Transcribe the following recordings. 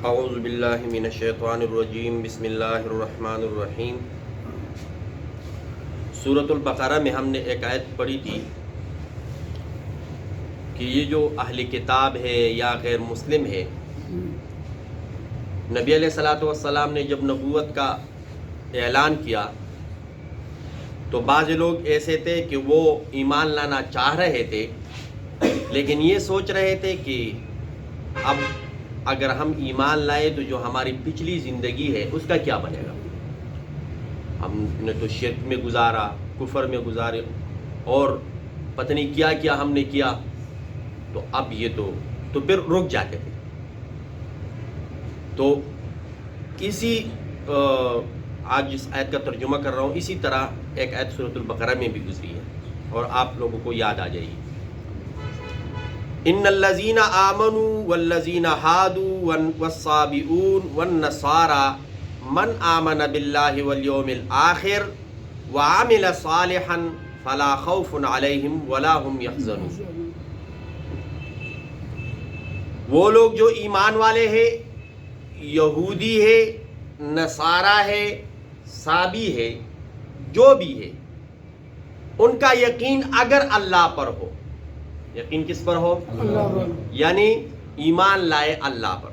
اعوذ باللہ من الشیطان الرجیم بسم اللہ الرحمن الرحیم۔ سورۃ البقرہ میں ہم نے ایک آیت پڑھی تھی کہ یہ جو اہل کتاب ہے یا غیر مسلم ہے، نبی علیہ الصلوۃ والسلام نے جب نبوت کا اعلان کیا تو بعض لوگ ایسے تھے کہ وہ ایمان لانا چاہ رہے تھے، لیکن یہ سوچ رہے تھے کہ اب اگر ہم ایمان لائے تو جو ہماری پچھلی زندگی ہے اس کا کیا بنے گا؟ ہم نے تو شرک میں گزارا، کفر میں گزارے، اور پتہ نہیں کیا کیا ہم نے کیا، تو اب یہ تو پھر رک جاتے تھے۔ تو اسی آج جس آیت کا ترجمہ کر رہا ہوں، اسی طرح ایک آیت سورۃ البقرہ میں بھی گزری ہے اور آپ لوگوں کو یاد آ جائے گی۔ ان الذین آمنوا والذین ہادوا والصابئون والنصارى من آمن باللہ والیوم الآخر وعمل صالحا فلا خوف علیہم ولا هم یحزنون۔ وہ لوگ جو ایمان والے ہیں، یہودی ہے، نصارہ ہے، صابی ہے، جو بھی ہے، ان کا یقین اگر اللہ پر ہو، یقین کس پر ہو؟ اللہ پر، یعنی ایمان لائے اللہ پر،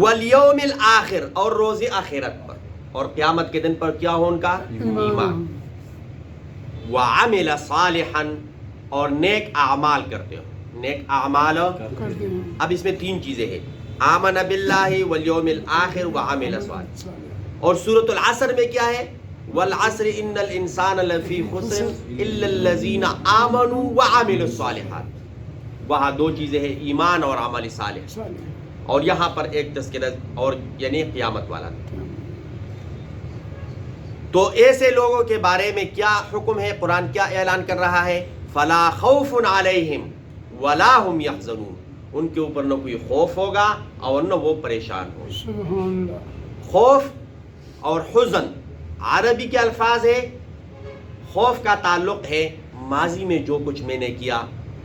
والیوم الآخر، اور روز آخرت پر، اور قیامت کے دن پر کیا ہو ان کا؟ ایمان، وعمل صالحا، اور نیک اعمال کرتے ہو، نیک اعمال۔ اب اس میں تین چیزیں ہیں، آمن باللہ والیوم الآخر وعمل صالحا۔ اور سورۃ العصر میں کیا ہے؟ والعصر ان الانسان لفی خسر الا الذین آمنوا وعملوا الصالحات۔ وہاں دو چیزیں ہیں، ایمان اور عمل صالح، اور یہاں پر ایک تذکرہ اور یعنی قیامت والا۔ تو ایسے لوگوں کے بارے میں کیا حکم ہے؟ قرآن کیا اعلان کر رہا ہے؟ فلا خوف علیہم ولا هم یحزنون، ان کے اوپر نہ کوئی خوف ہوگا اور نہ وہ پریشان ہوں۔ خوف اور حزن عربی کے الفاظ ہے۔ خوف کا تعلق ہے ماضی میں جو کچھ میں نے کیا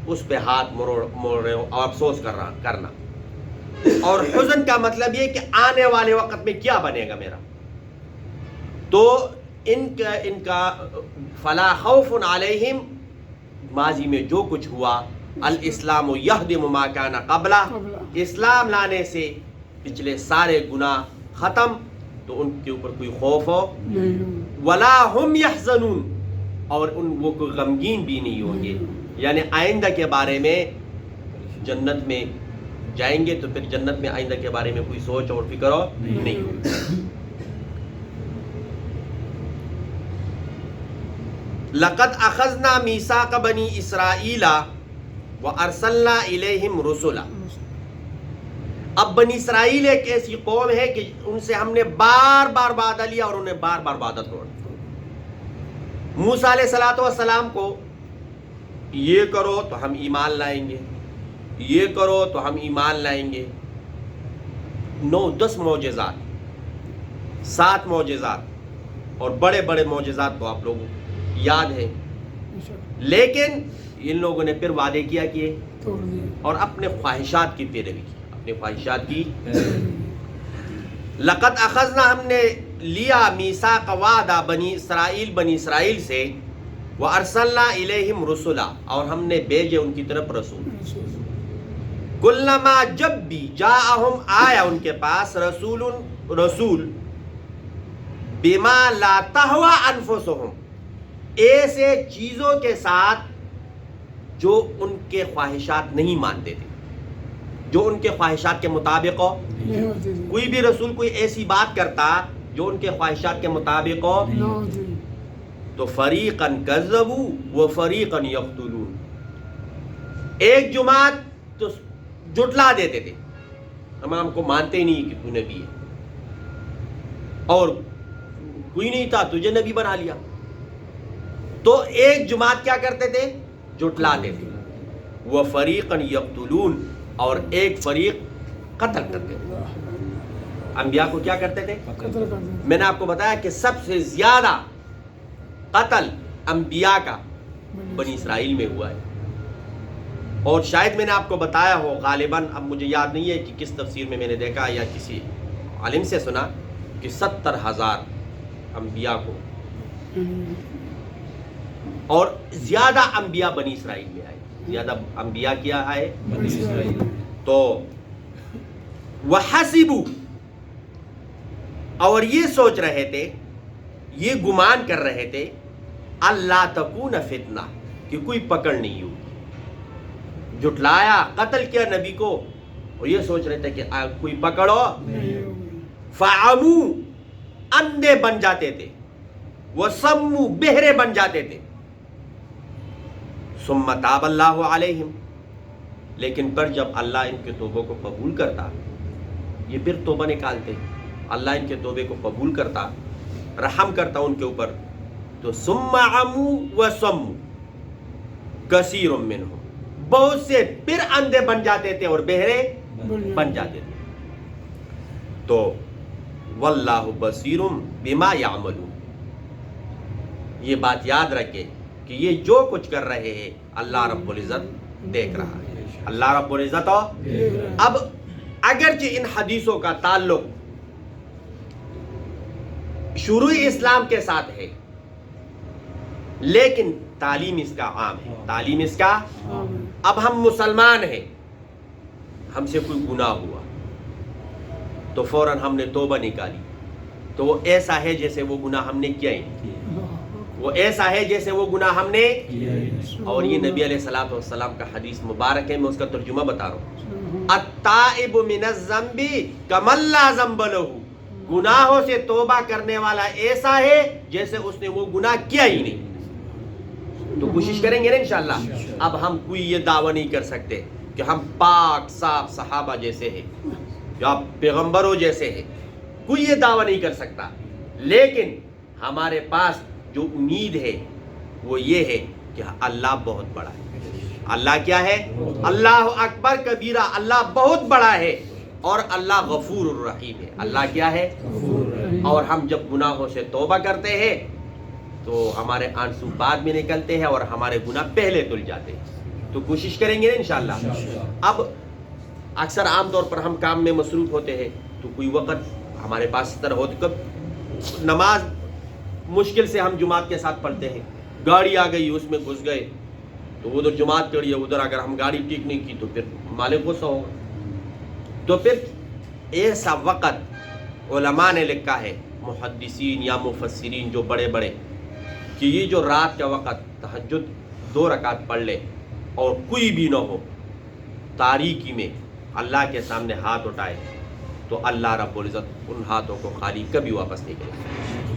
اس پہ ہاتھ موڑ رہے ہو اور افسوس کرنا، اور حزن کا مطلب یہ کہ آنے والے وقت میں کیا بنے گا میرا۔ تو ان کا فلا خوف علیہم، ماضی میں جو کچھ ہوا، الاسلام یہدم ما کان قبلہ، اسلام لانے سے پچھلے سارے گناہ ختم، تو ان کے اوپر کوئی خوف ہو، ولا هم یحزنون، اور وہ کوئی غمگین بھی نہیں ہوں گے، یعنی آئندہ کے بارے میں، جنت میں جائیں گے تو پھر جنت میں آئندہ کے بارے میں کوئی سوچ اور فکر ہو نہیں ہوگی۔ لقد اخذنا میثاق بنی اسرائیل وارسلنا الیہم رسلا۔ اب بنی اسرائیل ایک ایسی قوم ہے کہ ان سے ہم نے بار بار وعدہ لیا اور انہیں بار بار وعدہ توڑا۔ موسیٰ علیہ الصلوۃ والسلام کو یہ کرو تو ہم ایمان لائیں گے، یہ کرو تو ہم ایمان لائیں گے، 9-10 معجزات، 7 معجزات، اور بڑے بڑے معجزات تو آپ لوگوں کو یاد ہے، لیکن ان لوگوں نے پھر وعدے کیا کہ اور اپنے خواہشات کی پیروی کی، اپنے خواہشات کی۔ لقد اخذنا، ہم نے لیا، میثاق وعدہ بنی اسرائیل سے، وارسلنا الیہم رسلا، اور ہم نے بھیجے ان کی طرف رسول۔ کلما، جب بھی، جاءہم، آیا ان کے پاس، رسول، بما لا تہوی انفسہم، ایسے چیزوں کے ساتھ جو ان کے خواہشات نہیں مانتے تھے، جو ان کے خواہشات کے مطابق ہو۔ کوئی بھی رسول کوئی ایسی بات کرتا جو ان کے خواہشات کے مطابق ہو تو فریقاً کذبوا وفریقاً یقتلون، ایک جماعت تو جھٹلا دیتے تھے، ہم کو مانتے ہی نہیں کہ تو نبی ہے، اور کوئی نہیں تھا تجھے نبی بنا لیا۔ تو ایک جماعت کیا کرتے تھے؟ جھٹلاتے تھے، وفریقاً یقتلون، اور ایک فریق قتل کرتے تھے۔ انبیاء کو کیا کرتے تھے؟ میں نے آپ کو بتایا کہ سب سے زیادہ قتل انبیاء کا بنی اسرائیل میں ہوا ہے، اور شاید میں نے آپ کو بتایا ہو غالباً، اب مجھے یاد نہیں ہے کہ کس تفسیر میں نے دیکھا یا کسی عالم سے سنا کہ 70,000 انبیاء کو، اور زیادہ انبیاء بنی اسرائیل میں آئے، زیادہ انبیاء کیا آئے بنی اسرائیل. تو وَحَسِبُوا، اور یہ سوچ رہے تھے، یہ گمان کر رہے تھے، اللہ تکون فتنہ، کہ کوئی پکڑ نہیں ہوگی. جھٹلایا، قتل کیا نبی کو، اور یہ سوچ رہے تھے کہ کوئی پکڑو. فَعَمُوا، اندھے بن جاتے تھے، وَصَمُّوا، بہرے بن جاتے تھے. ثُمَّ تَابَ اللَّهُ عَلَيْهِمْ، لیکن پر جب اللہ ان کے توبوں کو قبول کرتا، یہ پھر توبہ نکالتے، اللہ ان کے توبے کو قبول کرتا، رحم کرتا ان کے اوپر، تو ثُمَّ عَمُوا وَصَمُّوا كَثِيرٌ مِّنْهُمْ، بہت سے پھر اندھے بن جاتے تھے اور بہرے بن جاتے تھے. تو وَاللَّهُ بَصِيرٌ بِمَا يَعْمَلُونَ، یہ بات یاد رکھے کہ یہ جو کچھ کر رہے ہیں اللہ رب العزت دیکھ رہا ہے. اللہ رب العزت اب اگرچہ ان حدیثوں کا تعلق شروع اسلام کے ساتھ ہے، لیکن تعلیم اس کا عام ہے. تعلیم اس کا اب ہم مسلمان ہیں، ہم سے کوئی گناہ ہوا تو فوراً ہم نے توبہ نکالی، تو وہ ایسا ہے جیسے وہ گناہ ہم نے کیا ہی نہیں، وہ ایسا ہے جیسے وہ گناہ ہم نے. اور یہ نبی علیہ الصلوۃ والسلام کا حدیث مبارک ہے، میں اس کا ترجمہ بتا رہا ہوں. التائب من الذنب کمن لا ذنب لہ، گناہوں سے توبہ کرنے والا ایسا ہے جیسے اس نے وہ گناہ کیا ہی نہیں. تو کوشش کریں گے نا انشاءاللہ. اب ہم کوئی یہ دعویٰ نہیں کر سکتے کہ ہم پاک صاف صحابہ جیسے ہیں یا پیغمبروں جیسے ہیں، کوئی یہ دعویٰ نہیں کر سکتا. لیکن ہمارے پاس جو امید ہے وہ یہ ہے کہ اللہ بہت بڑا ہے. اللہ کیا ہے؟ اللہ اکبر کبیرہ، اللہ بہت بڑا ہے، اور اللہ غفور الرحیم ہے. اللہ کیا ہے؟ اور ہم جب گناہوں سے توبہ کرتے ہیں تو ہمارے آنسو بعد میں نکلتے ہیں اور ہمارے گناہ پہلے دھل جاتے ہیں. تو کوشش کریں گے نا انشاءاللہ. اب اکثر عام طور پر ہم کام میں مصروف ہوتے ہیں، تو کوئی وقت ہمارے پاس اس طرح ہوتا کب نماز مشکل سے ہم جماعت کے ساتھ پڑھتے ہیں، گاڑی آ گئی اس میں گھس گئے، تو ادھر جماعت چڑھی ہے، ادھر اگر ہم گاڑی ٹھیک نہیں کی تو پھر مالک غصہ ہوگا. تو پھر ایسا وقت علماء نے لکھا ہے، محدثین یا مفسرین جو بڑے بڑے، کہ یہ جو رات کا وقت تہجد 2 رکعت پڑھ لے اور کوئی بھی نہ ہو، تاریکی میں اللہ کے سامنے ہاتھ اٹھائے، تو اللہ رب العزت ان ہاتھوں کو خالی کبھی واپس نہیں کرے گا.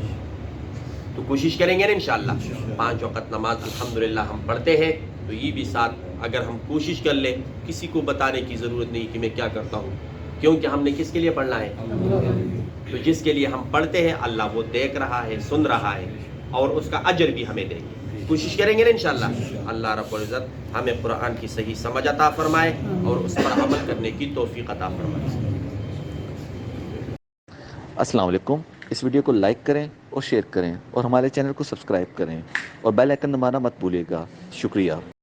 تو کوشش کریں گے نا انشاءاللہ. 5 وقت نماز الحمدللہ ہم پڑھتے ہیں، تو یہ بھی ساتھ اگر ہم کوشش کر لیں، کسی کو بتانے کی ضرورت نہیں کہ میں کیا کرتا ہوں، کیونکہ ہم نے کس کے لیے پڑھنا ہے؟ تو جس کے لیے ہم پڑھتے ہیں اللہ وہ دیکھ رہا ہے، سن رہا ہے، اور اس کا اجر بھی ہمیں دیں گے. کوشش کریں گے نا انشاءاللہ. اللہ رب العزت ہمیں قرآن کی صحیح سمجھ عطا فرمائے اور اس پر عمل کرنے کی توفیق عطا فرمائے. السلام علیکم. اس ویڈیو کو لائک کریں اور شیئر کریں، اور ہمارے چینل کو سبسکرائب کریں، اور بیل آئیکن دبانا مت بھولیے گا. شکریہ.